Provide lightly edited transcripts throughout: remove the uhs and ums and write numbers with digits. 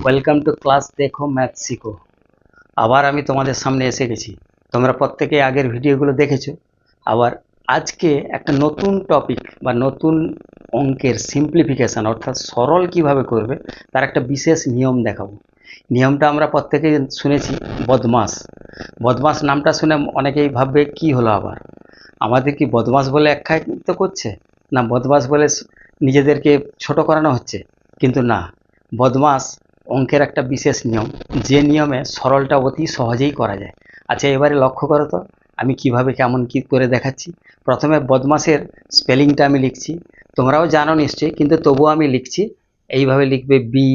Welcome to class দেখো math শিখো। আবার আমি তোমাদের সামনে এসে গেছি। তোমরা প্রত্যেকে আগের ভিডিওগুলো দেখেছো। আবার আজকে একটা নতুন টপিক বা নতুন অঙ্কের সিম্পলিফিকেশন অর্থাৎ সরল কিভাবে করবে তার একটা বিশেষ নিয়ম দেখাবো। নিয়মটা আমরা প্রত্যেকেই শুনেছি, বদমাস। বদমাস নামটা শুনে অনেকেই ভাববে কি হলো আবার, আমাদের কি বদমাস বলে আখ্যায়িত করছে, না বদমাস বলে নিজেদেরকে ছোট করানো হচ্ছে? কিন্তু না, বদমাস অঙ্কের একটা বিশেষ নিয়ম, যে নিয়মে সরলটা অতি সহজেই করা যায়। আচ্ছা, এবারে লক্ষ্য করো তো আমি কিভাবে কেমন কি করে দেখাচ্ছি। প্রথমে বদমাসের স্পেলিংটা আমি লিখছি, তোমরাও জানো নিশ্চয়ই, কিন্তু তবুও আমি লিখছি। এইভাবে লিখবে B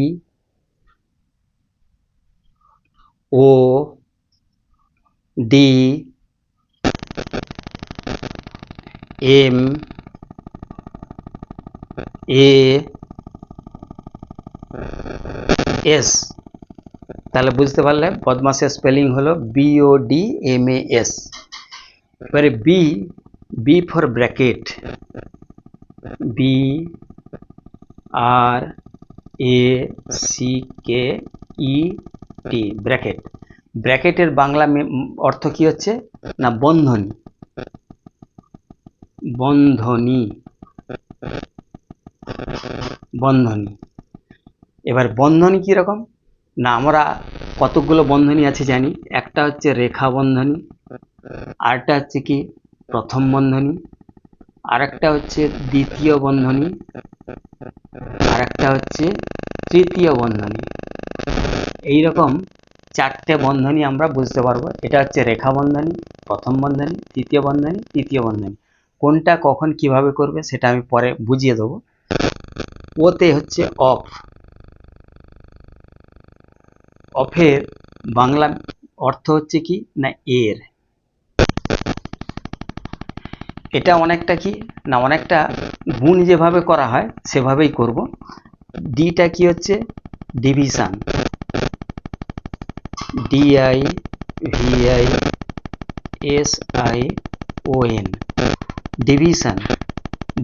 O D M A S. তাহলে বুঝতে পারলে বদমাসের স্পেলিং হলো BODMAS। এবারে B, B for bracket, BRACKET, bracket. ব্র্যাকেটের বাংলা অর্থ কি হচ্ছে, না বন্ধনী। বন্ধনী, বন্ধনী। এবার বন্ধনী কীরকম, না আমরা কতকগুলো বন্ধনী আছে জানি। একটা হচ্ছে রেখা বন্ধনী, আরেকটা হচ্ছে কি প্রথম বন্ধনী, আরেকটা হচ্ছে দ্বিতীয় বন্ধনী, আরেকটা হচ্ছে তৃতীয় বন্ধনী। এইরকম চারটে বন্ধনী আমরা বুঝতে পারবো। এটা হচ্ছে রেখা বন্ধনী, প্রথম বন্ধনী, তৃতীয় বন্ধনী, তৃতীয় বন্ধনী। কোনটা কখন কিভাবে করবে সেটা আমি পরে বুঝিয়ে দেবো। ওতে হচ্ছে অফ। অফের বাংলা অর্থ হচ্ছে কি, না এর। এটা অনেকটা কি, না অনেকটা গুণ যেভাবে করা হয় সেভাবেই করব। ডিটা কি হচ্ছে, ডিভিশন, DIVISION, ডিভিশন।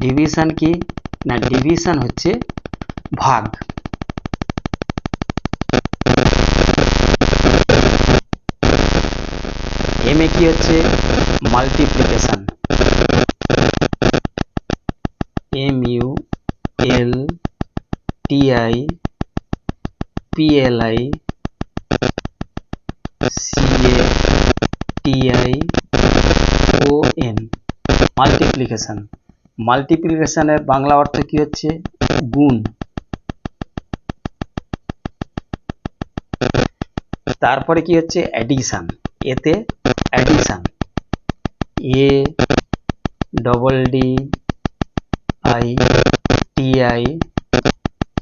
ডিভিশন কি, না ডিভিশন হচ্ছে ভাগ। এম এ কি হচ্ছে, মাল্টিপ্লিকেশন, MULTIPLICATION, মাল্টিপ্লিকেশন। মাল্টিপ্লিকেশনের বাংলা অর্থ কি হচ্ছে, গুণ। তারপরে কি হচ্ছে, অ্যাডিশন। এতে অ্যাডিশন,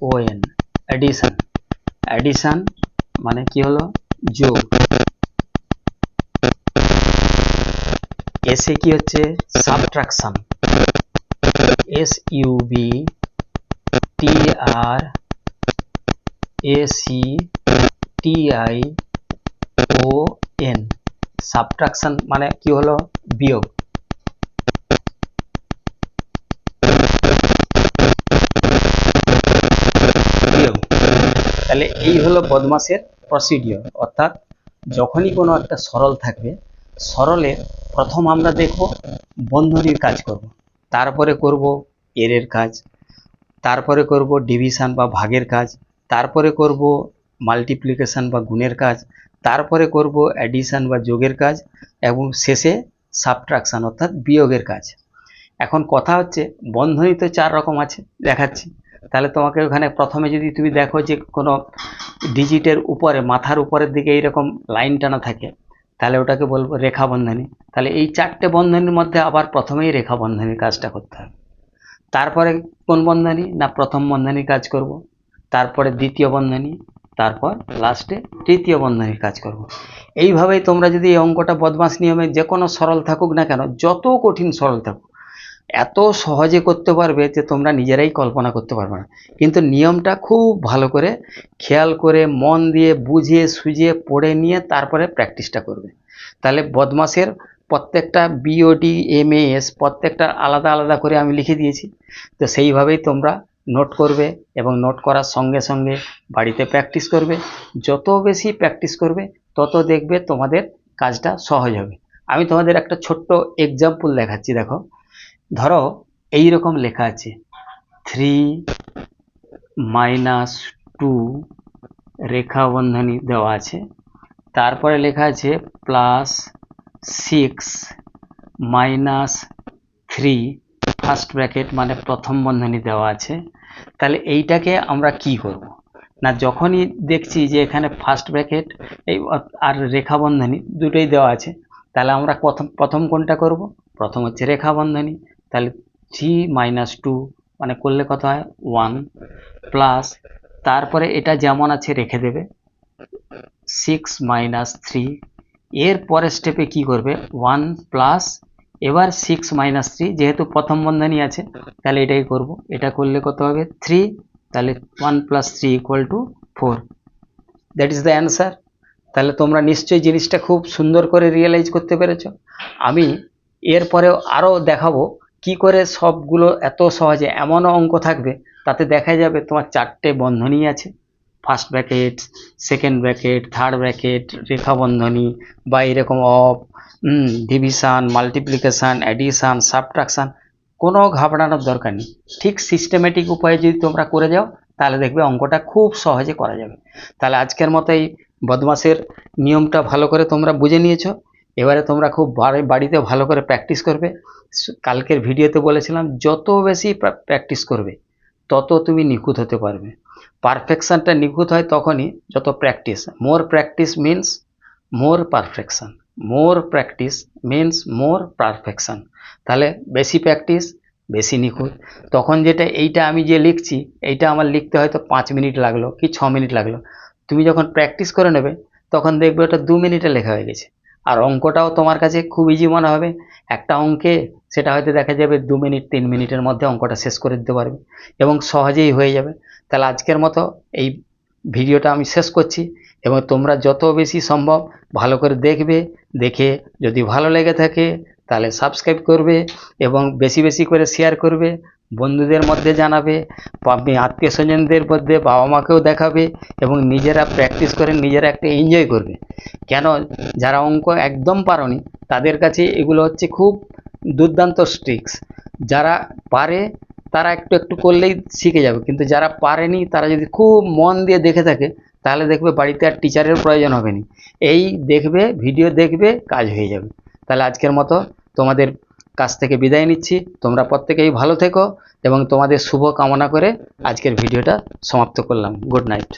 ADDITION, অ্যাডিশন। অ্যাডিশন মানে কি হলো, যোগ। এসে কি হচ্ছে, সাবট্রাকশন, SUBTRACTION, সাবট্রাকশন মানে কি হলো, বিয়োগ। বিয়োগ। তাহলে এই হলো বদমাসের প্রসিডিওর। অর্থাৎ যখনই কোনো একটা সরল থাকবে, সরলের প্রথম আমরা দেখব বন্ধনীর কাজ করব, তারপরে করব এর কাজ, তারপরে করব ডিভিশন বা ভাগের কাজ, তারপরে করব মাল্টিপ্লিকেশন বা গুণের কাজ, তারপরে করব অ্যাডিশন বা যোগের কাজ, এবং শেষে সাবট্রাকশন অর্থাৎ বিয়োগের কাজ। এখন কথা হচ্ছে বন্ধনী তো চার রকম আছে, দেখাচ্ছি। তাহলে তোমাকে ওখানে প্রথমে যদি তুমি দেখো যে কোনো ডিজিটের উপরে মাথার উপরের দিকে এইরকম লাইন টানা থাকে, তাহলে ওটাকে বলবো রেখা বন্ধনী। তাহলে এই চারটে বন্ধনীর মধ্যে আবার প্রথমেই রেখা বন্ধনীর কাজটা করতে হবে। তারপরে কোন বন্ধনী, না প্রথম বন্ধনীর কাজ করব, তারপরে দ্বিতীয় বন্ধনী, তারপর লাস্টে তৃতীয় বন্ধনীর কাজ করব। এইভাবেই তোমরা যদি এই অঙ্কটা বদমাস নিয়মে যে কোনো সরল থাকুক না কেন, যত কঠিন সরল থাকুক, এত সহজে করতে পারবে যে তোমরা নিজেরাই কল্পনা করতে পারবে না। কিন্তু নিয়মটা খুব ভালো করে খেয়াল করে মন দিয়ে বুঝে সুঝে পড়ে নিয়ে তারপরে প্র্যাকটিসটা করবে। তাহলে বদমাসের প্রত্যেকটা BODMAS প্রত্যেকটা আলাদা আলাদা করে আমি লিখে দিয়েছি, তো সেইভাবেই তোমরা নোট করবে এবং নোট করার সঙ্গে সঙ্গে বাড়িতে প্র্যাকটিস করবে। যত বেশি প্র্যাকটিস করবে তত দেখবে তোমাদের কাজটা সহজ হবে। আমি তোমাদের একটা ছোট্ট এক্সাম্পল দেখাচ্ছি। দেখো, ধরো এই রকম লেখা আছে 3 - 2 রেখা বন্ধনী দেওয়া আছে, তারপরে লেখা আছে +6 - 3 ফার্স্ট ব্র্যাকেট মানে প্রথম বন্ধনী দেওয়া আছে। তাহলে এইটাকে আমরা কি করব না, যখনই দেখছি যে এখানে ফার্স্ট ব্র্যাকেট এই আর রেখা বন্ধনী দুটোই দেওয়া আছে, তাহলে আমরা প্রথম কোনটা করব? প্রথম হচ্ছে রেখা বন্ধনী। তাহলে 3 - 2 মানে করলে কত হয়? 1 প্লাস, তারপরে এটা যেমন আছে রেখে দেবে 6 - 3। এর পরের স্টেপে কি করবে? 1 প্লাস, এবার 6 - 3 যেহেতু প্রথম বন্ধনী আছে তাহলে এটাই করব। এটা করলে কত হবে? 3। তাহলে 1 + 3 = 4। That is the answer. তাহলে তোমরা নিশ্চয়ই জিনিসটা খুব সুন্দর করে রিয়েলাইজ করতে পেরেছো। আমি এরপরেও আরও দেখাবো কি করে সবগুলো এত সহজে, এমনও অঙ্ক থাকবে তাতে দেখা যাবে তোমার 4টে বন্ধনী আছে, first bracket, second bracket, third bracket, রেখা বন্ধনী বা এরকম of, division, multiplication, addition, subtraction. কোনো ঘাবড়ানোর দরকার নেই। ঠিক সিস্টেমেটিক উপায়ে যদি তোমরা করে যাও তাহলে দেখবে অঙ্কটা খুব সহজে করা যাবে। তাহলে আজকের মতো এই বদমাসের নিয়মটা ভালো করে তোমরা বুঝে নিয়েছো। এবারে তোমরা খুব বাড়িতে ভালো করে প্র্যাকটিস করবে। কালকের ভিডিওতে বলেছিলাম যত বেশি প্র্যাকটিস করবে তত তুমি নিখুঁত হতে পারবে। পারফেকশানটা নিখুঁত হয় তখনই যত প্র্যাকটিস। মোর প্র্যাকটিস মিন্স মোর পারফেকশান, মোর প্র্যাকটিস মিন্স মোর পারফেকশান। তাহলে বেশি প্র্যাকটিস বেশি নিখুঁত। তখন যেটা এইটা আমি যে লিখছি এইটা আমার লিখতে হয়তো 5 মিনিট লাগলো কি 6 মিনিট লাগলো, তুমি যখন প্র্যাকটিস করে নেবে তখন দেখবে ওটা 2 মিনিটে লেখা হয়ে গেছে। আর অঙ্কটাও তোমার কাছে খুব ইজি মনে হবে। একটা অঙ্কে সেটা হয়তো দেখা যাবে 2 মিনিট 3 মিনিটের মধ্যে অঙ্কটা শেষ করে দিতে পারবে এবং সহজেই হয়ে যাবে। তাহলে আজকের মতো এই ভিডিওটা আমি শেষ করছি এবং তোমরা যত বেশি সম্ভব ভালো করে দেখবে, দেখে যদি ভালো লেগে থাকে তাহলে সাবস্ক্রাইব করবে এবং বেশি বেশি করে শেয়ার করবে, বন্ধুদের মধ্যে জানাবে, আত্মীয় স্বজনদের মধ্যে বাবা মাকেও দেখাবে এবং নিজেরা প্র্যাকটিস করে নিজেরা একটা এনজয় করবে। কেন, যারা অঙ্ক একদম পারোনি তাদের কাছে এগুলো হচ্ছে খুব দুর্দান্ত ট্রিক্স। যারা পারে তারা একটু একটু করলেই শিখে যাবে, কিন্তু যারা পারেনি তারা যদি খুব মন দিয়ে দেখে থাকে তাহলে দেখবে বাড়িতে আর টিচারের প্রয়োজন হবে না। এই দেখবে, ভিডিও দেখবে, কাজ হয়ে যাবে। তাহলে আজকের মতো তোমাদের কাছ থেকে বিদায় নিচ্ছি। তোমরা প্রত্যেকেই ভালো থেকো এবং তোমাদের শুভ কামনা করে আজকের ভিডিওটা সমাপ্ত করলাম। Good night.